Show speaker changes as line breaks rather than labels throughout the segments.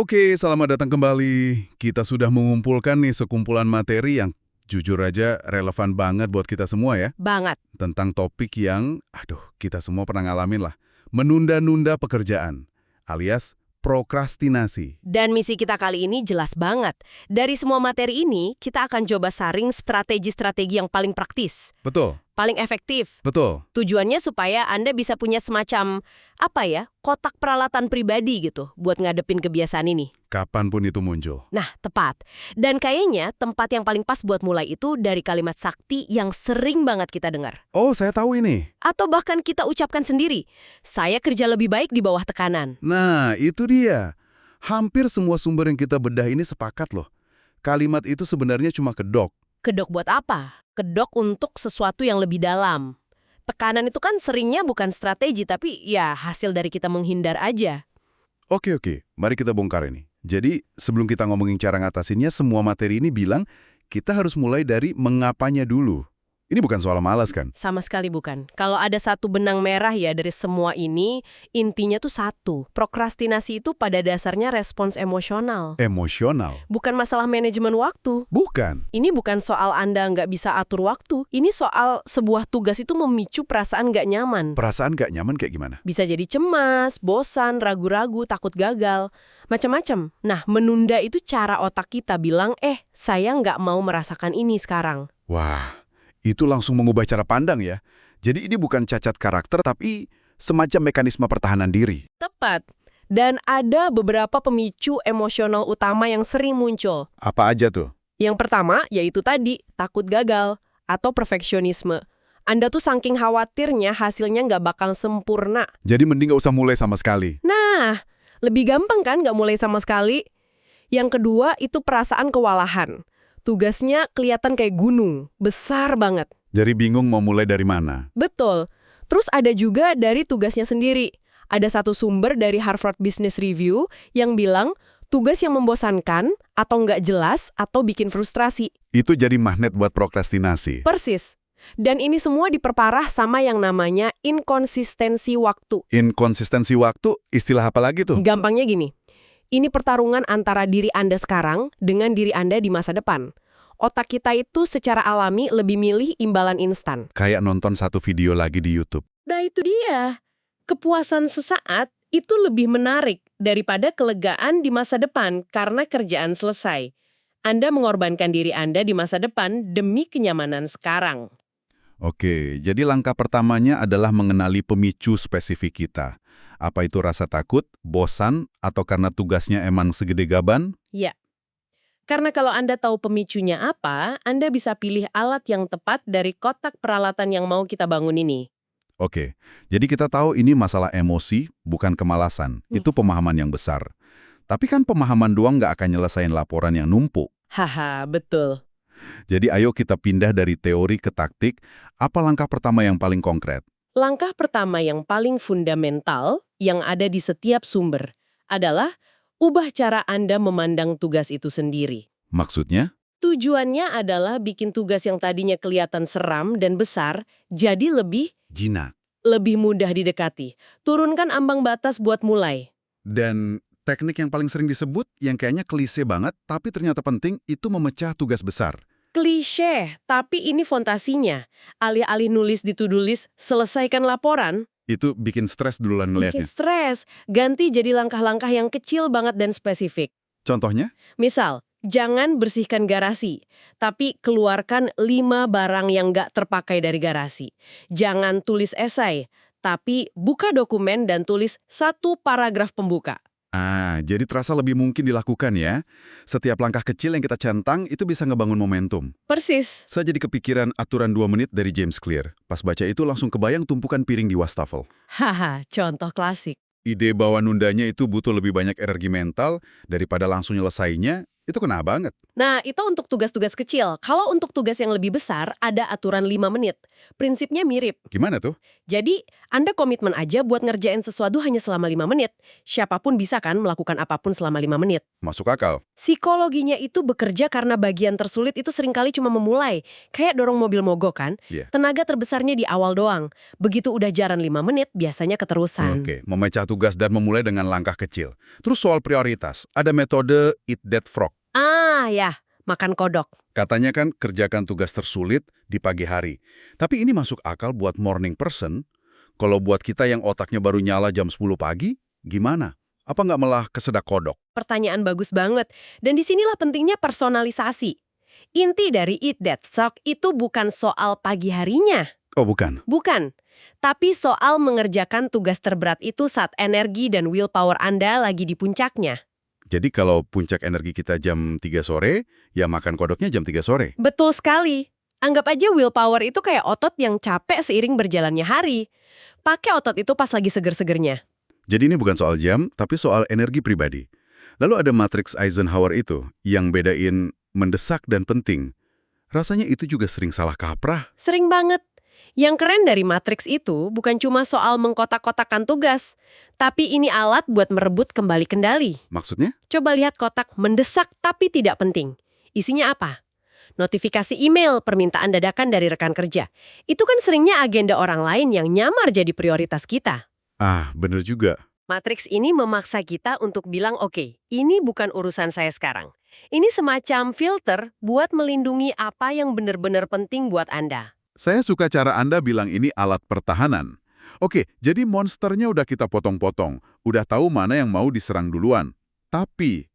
Oke, selamat datang kembali. Kita sudah mengumpulkan nih sekumpulan materi yang jujur aja relevan banget buat kita semua ya.
Banget.
Tentang topik yang, kita semua pernah ngalamin lah. Menunda-nunda pekerjaan, alias prokrastinasi.
Dan misi kita kali ini jelas banget. Dari semua materi ini, kita akan coba saring strategi-strategi yang paling praktis,
Betul,
paling efektif.
betul.
Tujuannya supaya Anda bisa punya semacam, kotak peralatan pribadi gitu, buat ngadepin kebiasaan ini.
Kapanpun itu muncul.
Nah, tepat. Dan kayaknya tempat yang paling pas buat mulai itu dari kalimat sakti yang sering banget kita dengar.
Oh, saya tahu ini.
Atau bahkan kita ucapkan sendiri, saya kerja lebih baik di bawah tekanan.
Nah, itu dia. Hampir semua sumber yang kita bedah ini sepakat loh. Kalimat itu sebenarnya cuma kedok.
Kedok buat apa? Kedok untuk sesuatu yang lebih dalam. Tekanan itu kan seringnya bukan strategi, tapi ya hasil dari kita menghindar aja.
Oke, mari kita bongkar ini. Jadi, sebelum kita ngomongin cara ngatasinnya, semua materi ini bilang kita harus mulai dari mengapanya dulu. Ini bukan soal malas kan?
Sama sekali bukan. Kalau ada satu benang merah ya dari semua ini, intinya tuh satu. Prokrastinasi itu pada dasarnya respons emosional.
Emosional?
Bukan masalah manajemen waktu.
Bukan.
Ini bukan soal Anda nggak bisa atur waktu. Ini soal sebuah tugas itu memicu perasaan nggak nyaman.
Perasaan nggak nyaman kayak gimana?
Bisa jadi cemas, bosan, ragu-ragu, takut gagal, macam-macam. Nah, menunda itu cara otak kita bilang, saya nggak mau merasakan ini sekarang.
Wah, itu langsung mengubah cara pandang ya. Jadi ini bukan cacat karakter, tapi semacam mekanisme pertahanan diri.
Tepat. Dan ada beberapa pemicu emosional utama yang sering muncul.
Apa aja tuh?
Yang pertama, yaitu tadi, takut gagal atau perfeksionisme. Anda tuh saking khawatirnya hasilnya nggak bakal sempurna.
Jadi mending nggak usah mulai sama sekali.
Nah, lebih gampang kan nggak mulai sama sekali? Yang kedua, itu perasaan kewalahan. Tugasnya kelihatan kayak gunung, besar banget.
Jadi bingung mau mulai dari mana.
Betul. Terus ada juga dari tugasnya sendiri. Ada satu sumber dari Harvard Business Review yang bilang tugas yang membosankan atau nggak jelas atau bikin frustrasi.
Itu jadi magnet buat prokrastinasi.
Persis. Dan ini semua diperparah sama yang namanya inkonsistensi waktu.
Inkonsistensi waktu, istilah apa lagi tuh?
Gampangnya gini. Ini pertarungan antara diri Anda sekarang dengan diri Anda di masa depan. Otak kita itu secara alami lebih milih imbalan instan.
Kayak nonton satu video lagi di YouTube.
Nah itu dia. Kepuasan sesaat itu lebih menarik daripada kelegaan di masa depan karena kerjaan selesai. Anda mengorbankan diri Anda di masa depan demi kenyamanan sekarang.
Oke, jadi langkah pertamanya adalah mengenali pemicu spesifik kita. Apa itu rasa takut, bosan, atau karena tugasnya emang segede gaban?
Ya. Karena kalau Anda tahu pemicunya apa, Anda bisa pilih alat yang tepat dari kotak peralatan yang mau kita bangun ini.
Oke, jadi kita tahu ini masalah emosi, bukan kemalasan. Itu pemahaman yang besar. Tapi kan pemahaman doang nggak akan nyelesain laporan yang numpuk.
Haha, betul.
Jadi ayo kita pindah dari teori ke taktik. Apa langkah pertama yang paling konkret?
Langkah pertama yang paling fundamental yang ada di setiap sumber adalah ubah cara Anda memandang tugas itu sendiri.
Maksudnya?
Tujuannya adalah bikin tugas yang tadinya kelihatan seram dan besar jadi lebih
Jinak.
mudah didekati. Turunkan ambang batas buat mulai.
Dan teknik yang paling sering disebut, yang kayaknya klise banget, tapi ternyata penting, itu memecah tugas besar.
Klise, tapi ini fondasinya. Alih-alih nulis di to-do list, selesaikan laporan.
Itu bikin stres duluan
Bikin
ngeliatnya.
stres. Ganti jadi langkah-langkah yang kecil banget dan spesifik.
Contohnya?
Misal, jangan bersihkan garasi, tapi keluarkan 5 barang yang nggak terpakai dari garasi. Jangan tulis esai, tapi buka dokumen dan tulis 1 paragraf pembuka.
Jadi terasa lebih mungkin dilakukan ya. Setiap langkah kecil yang kita centang itu bisa ngebangun momentum.
Persis.
Saya jadi kepikiran aturan 2 menit dari James Clear. Pas baca itu langsung kebayang tumpukan piring di wastafel.
Haha, contoh klasik.
Ide bahwa nundanya itu butuh lebih banyak energi mental daripada langsung nyelesainya, Itu kena banget.
Nah, itu untuk tugas-tugas kecil. Kalau untuk tugas yang lebih besar, ada aturan 5 menit. Prinsipnya mirip.
Gimana tuh?
Jadi, Anda komitmen aja buat ngerjain sesuatu hanya selama 5 menit. Siapapun bisa kan melakukan apapun selama 5 menit.
Masuk akal.
Psikologinya itu bekerja karena bagian tersulit itu seringkali cuma memulai. Kayak dorong mobil mogok kan?
Iya.
Tenaga terbesarnya di awal doang. Begitu udah jalan 5 menit, biasanya keterusan.
Oke, memecah tugas dan memulai dengan langkah kecil. Terus soal prioritas, ada metode Eat That Frog.
Ah, ya. Makan kodok.
Katanya kan kerjakan tugas tersulit di pagi hari. Tapi ini masuk akal buat morning person. Kalau buat kita yang otaknya baru nyala jam 10 pagi, gimana? Apa nggak malah kesedak kodok?
Pertanyaan bagus banget. Dan disinilah pentingnya personalisasi. Inti dari Eat That Frog itu bukan soal pagi harinya.
Oh bukan.
Bukan. Tapi soal mengerjakan tugas terberat itu saat energi dan willpower Anda lagi di puncaknya.
Jadi kalau puncak energi kita jam 3 sore, ya makan kodoknya jam 3 sore.
Betul sekali. Anggap aja willpower itu kayak otot yang capek seiring berjalannya hari. Pakai otot itu pas lagi seger-segernya.
Jadi ini bukan soal jam, tapi soal energi pribadi. Lalu ada matriks Eisenhower itu, yang bedain mendesak dan penting. Rasanya itu juga sering salah kaprah.
Sering banget. Yang keren dari matriks itu bukan cuma soal mengkotak-kotakan tugas, tapi ini alat buat merebut kembali kendali.
Maksudnya?
Coba lihat kotak mendesak tapi tidak penting. Isinya apa? Notifikasi email, permintaan dadakan dari rekan kerja. Itu kan seringnya agenda orang lain yang nyamar jadi prioritas kita.
Ah, bener juga.
Matriks ini memaksa kita untuk bilang, oke, ini bukan urusan saya sekarang. Ini semacam filter buat melindungi apa yang benar-benar penting buat Anda.
Saya suka cara Anda bilang ini alat pertahanan. Oke, jadi monsternya udah kita potong-potong. Udah tahu mana yang mau diserang duluan. Tapi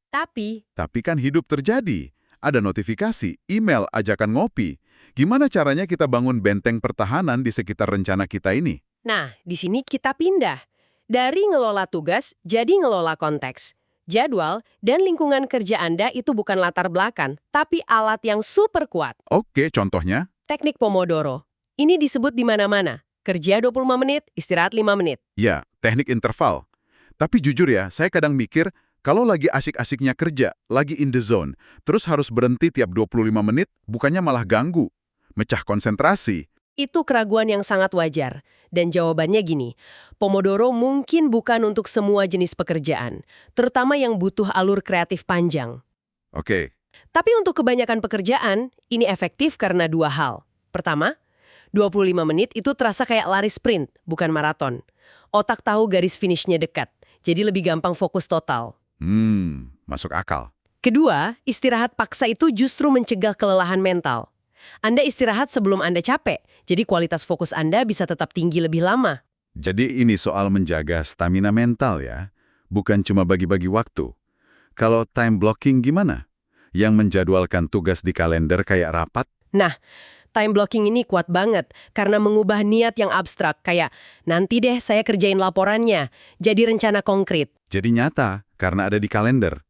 kan hidup terjadi. Ada notifikasi, email, ajakan ngopi. Gimana caranya kita bangun benteng pertahanan di sekitar rencana kita ini?
Nah, di sini kita pindah. Dari ngelola tugas, jadi ngelola konteks. Jadwal dan lingkungan kerja Anda itu bukan latar belakang, tapi alat yang super kuat.
Oke, contohnya?
Teknik Pomodoro. Ini disebut di mana-mana. Kerja 25 menit, istirahat 5 menit.
Ya, teknik interval. Tapi jujur ya, saya kadang mikir, kalau lagi asik-asiknya kerja, lagi in the zone, terus harus berhenti tiap 25 menit, bukannya malah ganggu. Mecah konsentrasi.
Itu keraguan yang sangat wajar. Dan jawabannya gini, Pomodoro mungkin bukan untuk semua jenis pekerjaan, terutama yang butuh alur kreatif panjang.
Oke.
Tapi untuk kebanyakan pekerjaan, ini efektif karena dua hal. Pertama, 25 menit itu terasa kayak lari sprint, bukan maraton. Otak tahu garis finishnya dekat, jadi lebih gampang fokus total.
Masuk akal.
Kedua, istirahat paksa itu justru mencegah kelelahan mental. Anda istirahat sebelum Anda capek, jadi kualitas fokus Anda bisa tetap tinggi lebih lama.
Jadi ini soal menjaga stamina mental ya, bukan cuma bagi-bagi waktu. Kalau time blocking gimana? Yang menjadwalkan tugas di kalender kayak rapat?
Nah, time blocking ini kuat banget karena mengubah niat yang abstrak, kayak nanti deh saya kerjain laporannya, jadi rencana konkret.
Jadi nyata, karena ada di kalender.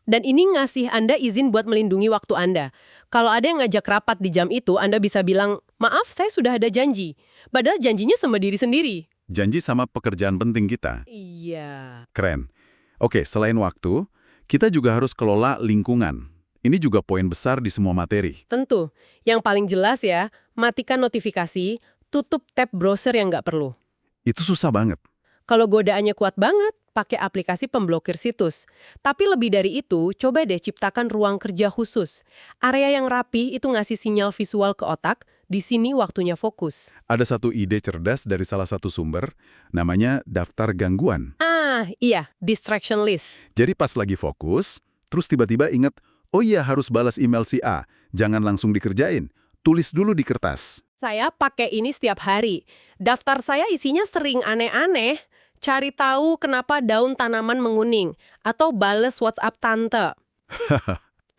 Dan ini ngasih Anda izin buat melindungi waktu Anda. Kalau ada yang ngajak rapat di jam itu, Anda bisa bilang, maaf saya sudah ada janji. Padahal janjinya sama diri sendiri.
Janji sama pekerjaan penting kita.
Iya.
Keren. Oke, selain waktu, kita juga harus kelola lingkungan. Ini juga poin besar di semua materi.
Tentu. Yang paling jelas ya, matikan notifikasi, tutup tab browser yang nggak perlu.
Itu susah banget.
Kalau godaannya kuat banget, pakai aplikasi pemblokir situs. Tapi lebih dari itu, coba deh ciptakan ruang kerja khusus. Area yang rapi itu ngasih sinyal visual ke otak, di sini waktunya fokus.
Ada satu ide cerdas dari salah satu sumber, namanya daftar gangguan.
Ah, iya, distraction list.
Jadi pas lagi fokus, terus tiba-tiba ingat, oh iya harus balas email si A, jangan langsung dikerjain. Tulis dulu di kertas.
Saya pakai ini setiap hari. Daftar saya isinya sering aneh-aneh. Cari tahu kenapa daun tanaman menguning, atau bales WhatsApp tante.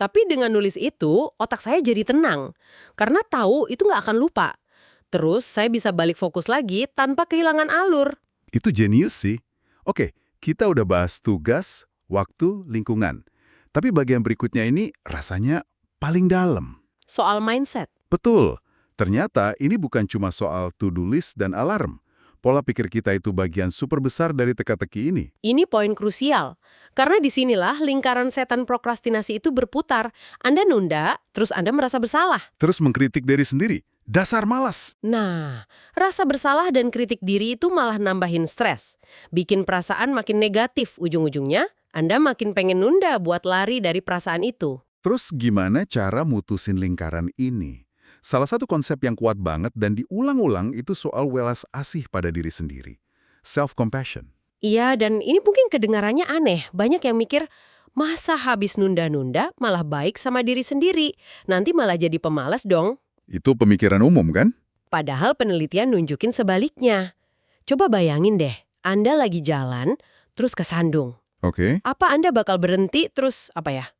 Tapi dengan nulis itu, otak saya jadi tenang. Karena tahu itu nggak akan lupa. Terus saya bisa balik fokus lagi tanpa kehilangan alur.
Itu jenius sih. Oke, kita udah bahas tugas, waktu, lingkungan. Tapi bagian berikutnya ini rasanya paling dalam.
Soal mindset.
Betul. Ternyata ini bukan cuma soal to-do list dan alarm. pola pikir kita itu bagian super besar dari teka-teki ini.
Ini poin krusial. Karena disinilah lingkaran setan prokrastinasi itu berputar. Anda nunda, terus Anda merasa bersalah.
Terus mengkritik diri sendiri. Dasar malas.
Nah, rasa bersalah dan kritik diri itu malah nambahin stres. Bikin perasaan makin negatif. Ujung-ujungnya, Anda makin pengen nunda buat lari dari perasaan itu.
Terus gimana cara mutusin lingkaran ini? Salah satu konsep yang kuat banget dan diulang-ulang itu soal welas asih pada diri sendiri. Self-compassion.
Iya, dan ini mungkin kedengarannya aneh. Banyak yang mikir, masa habis nunda-nunda malah baik sama diri sendiri? Nanti malah jadi pemalas dong.
Itu pemikiran umum kan?
Padahal penelitian nunjukin sebaliknya. Coba bayangin deh, Anda lagi jalan, terus kesandung.
Oke.
Apa Anda bakal berhenti terus,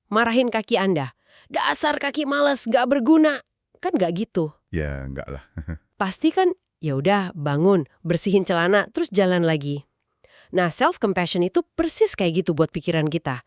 marahin kaki Anda? Dasar kaki malas, gak berguna. Kan gak gitu.
Ya, enggak lah.
Pasti kan, ya udah bangun, bersihin celana, terus jalan lagi. Nah, self-compassion itu persis kayak gitu buat pikiran kita.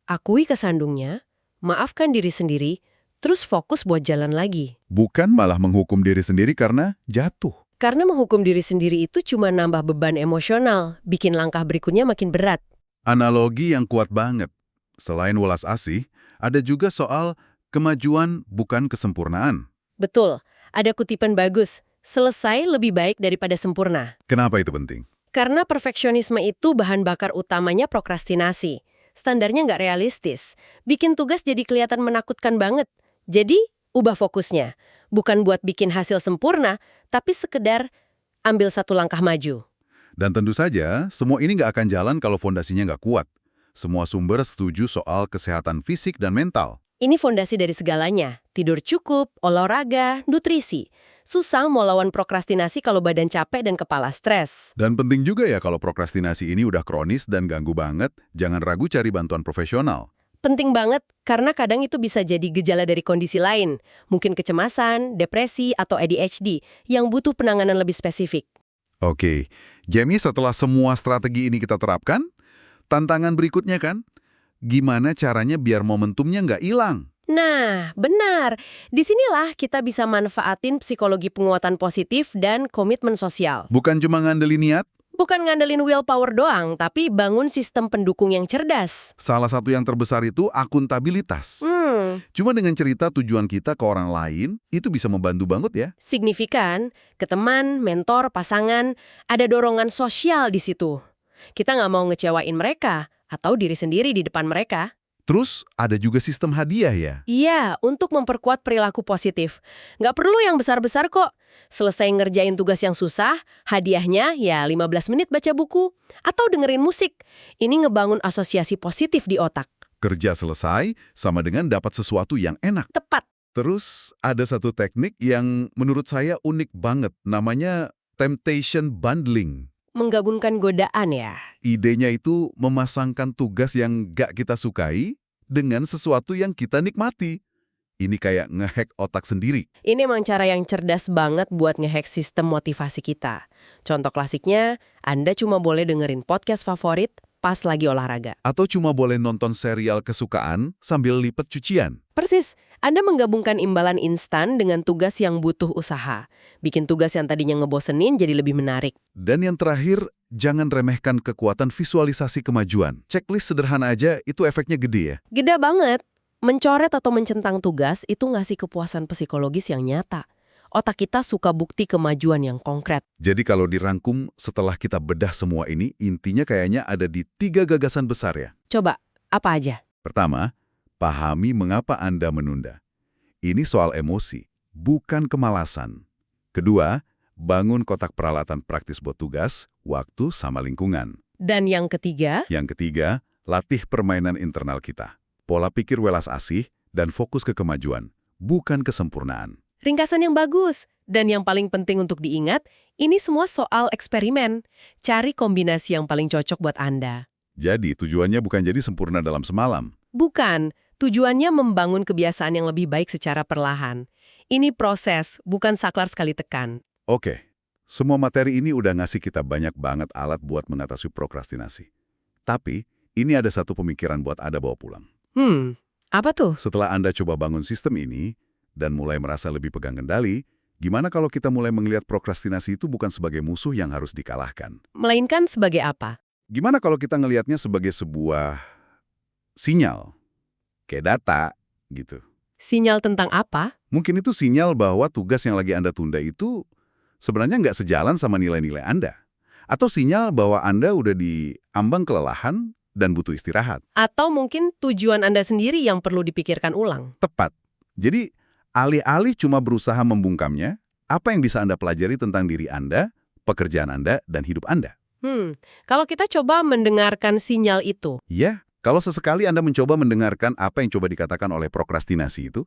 Akui kesandungnya, maafkan diri sendiri, terus fokus buat jalan lagi.
Bukan malah menghukum diri sendiri karena jatuh.
Karena menghukum diri sendiri itu cuma nambah beban emosional, bikin langkah berikutnya makin berat.
Analogi yang kuat banget. Selain welas asih, ada juga soal kemajuan bukan kesempurnaan.
Betul, ada kutipan bagus, selesai lebih baik daripada sempurna.
Kenapa itu penting?
Karena perfeksionisme itu bahan bakar utamanya prokrastinasi. Standarnya nggak realistis, bikin tugas jadi kelihatan menakutkan banget. Jadi, ubah fokusnya. Bukan buat bikin hasil sempurna, tapi sekedar ambil satu langkah maju.
Dan tentu saja, semua ini nggak akan jalan kalau fondasinya nggak kuat. Semua sumber setuju soal kesehatan fisik dan mental.
Ini fondasi dari segalanya. Tidur cukup, olahraga, nutrisi. Susah mau lawan prokrastinasi kalau badan capek dan kepala stres.
Dan penting juga ya kalau prokrastinasi ini udah kronis dan ganggu banget, jangan ragu cari bantuan profesional.
Penting banget, karena kadang itu bisa jadi gejala dari kondisi lain. Mungkin kecemasan, depresi, atau ADHD yang butuh penanganan lebih spesifik.
Oke, Jamie, setelah semua strategi ini kita terapkan, tantangan berikutnya kan, gimana caranya biar momentumnya nggak hilang?
Nah, benar. Disinilah kita bisa manfaatin psikologi penguatan positif dan komitmen sosial.
Bukan cuma ngandelin niat,
Bukan ngandelin willpower doang, tapi bangun sistem pendukung yang cerdas.
salah satu yang terbesar itu akuntabilitas. Cuma dengan cerita tujuan kita ke orang lain, itu bisa membantu banget ya.
Signifikan, ke teman, mentor, pasangan, ada dorongan sosial di situ. Kita nggak mau ngecewain mereka, atau diri sendiri di depan mereka.
Terus ada juga sistem hadiah ya.
Iya, untuk memperkuat perilaku positif. Nggak perlu yang besar-besar kok. Selesai ngerjain tugas yang susah, hadiahnya ya 15 menit baca buku. Atau dengerin musik. Ini ngebangun asosiasi positif di otak.
Kerja selesai sama dengan dapat sesuatu yang enak.
Tepat.
Terus ada satu teknik yang menurut saya unik banget, namanya temptation bundling.
Menggabungkan godaan ya.
Idenya itu memasangkan tugas yang gak kita sukai dengan sesuatu yang kita nikmati. Ini kayak ngehack otak sendiri.
Ini emang cara yang cerdas banget buat ngehack sistem motivasi kita. Contoh klasiknya, Anda cuma boleh dengerin podcast favorit pas lagi olahraga.
Atau cuma boleh nonton serial kesukaan sambil lipet cucian.
Persis, Anda menggabungkan imbalan instan dengan tugas yang butuh usaha. Bikin tugas yang tadinya ngebosenin jadi lebih menarik.
Dan yang terakhir, jangan remehkan kekuatan visualisasi kemajuan. Checklist sederhana aja, itu efeknya gede ya.
Gede banget. Mencoret atau mencentang tugas itu ngasih kepuasan psikologis yang nyata. Otak kita suka bukti kemajuan yang konkret.
Jadi kalau dirangkum setelah kita bedah semua ini, intinya kayaknya ada di 3 gagasan besar ya.
Coba, apa aja?
Pertama, pahami mengapa Anda menunda. Ini soal emosi, bukan kemalasan. Kedua, bangun kotak peralatan praktis buat tugas, waktu, sama lingkungan.
Dan yang ketiga?
Yang ketiga, latih permainan internal kita. Pola pikir welas asih dan fokus ke kemajuan, bukan kesempurnaan.
Ringkasan yang bagus. Dan yang paling penting untuk diingat, ini semua soal eksperimen. Cari kombinasi yang paling cocok buat Anda.
Jadi tujuannya bukan jadi sempurna dalam semalam.
Bukan. Tujuannya membangun kebiasaan yang lebih baik secara perlahan. Ini proses, bukan saklar sekali tekan.
Oke, semua materi ini udah ngasih kita banyak banget alat buat mengatasi prokrastinasi. Tapi, ini ada satu pemikiran buat Anda bawa pulang.
Apa tuh?
Setelah Anda coba bangun sistem ini, dan mulai merasa lebih pegang kendali, Gimana kalau kita mulai melihat prokrastinasi itu bukan sebagai musuh yang harus dikalahkan?
Melainkan sebagai apa?
Gimana kalau kita ngelihatnya sebagai sebuah sinyal, kayak data, gitu.
Sinyal tentang apa?
Mungkin itu sinyal bahwa tugas yang lagi Anda tunda itu sebenarnya nggak sejalan sama nilai-nilai Anda. Atau sinyal bahwa Anda udah di ambang kelelahan dan butuh istirahat.
Atau mungkin tujuan Anda sendiri yang perlu dipikirkan ulang?
Tepat. Jadi, alih-alih cuma berusaha membungkamnya, apa yang bisa Anda pelajari tentang diri Anda, pekerjaan Anda, dan hidup Anda?
Kalau kita coba mendengarkan sinyal itu,
Ya, kalau sesekali Anda mencoba mendengarkan apa yang coba dikatakan oleh prokrastinasi itu,